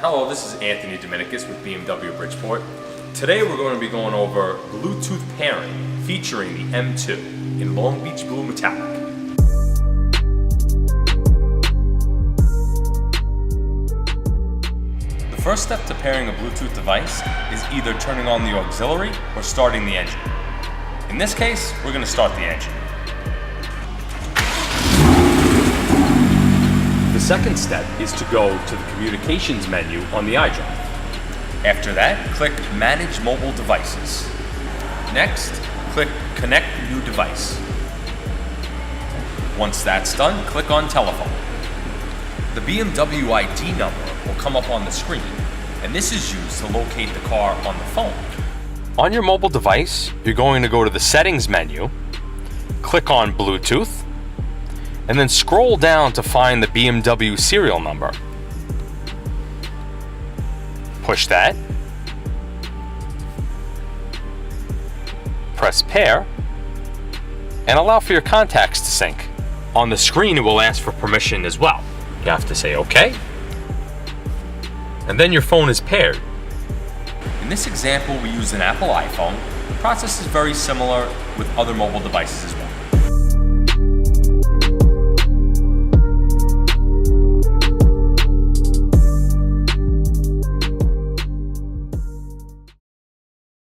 Hello, this is Anthony Dominicus with BMW Bridgeport. Today we're going to be going over Bluetooth pairing featuring the M2 in Long Beach Blue Metallic. The first step to pairing a Bluetooth device is either turning on the auxiliary or starting the engine. In this case, we're going to start the engine. The second step is to go to the communications menu on the iDrive. After that, click Manage Mobile Devices. Next, click Connect New Device. Once that's done, click on Telephone. The BMW ID number will come up on the screen, and this is used to locate the car on the phone. On your mobile device, you're going to go to the Settings menu, click on Bluetooth, and then scroll down to find the BMW serial number. Push that. Press Pair, and allow for your contacts to sync. On the screen, it will ask for permission as well. You have to say OK, and then your phone is paired. In this example, we use an Apple iPhone. The process is very similar with other mobile devices as well.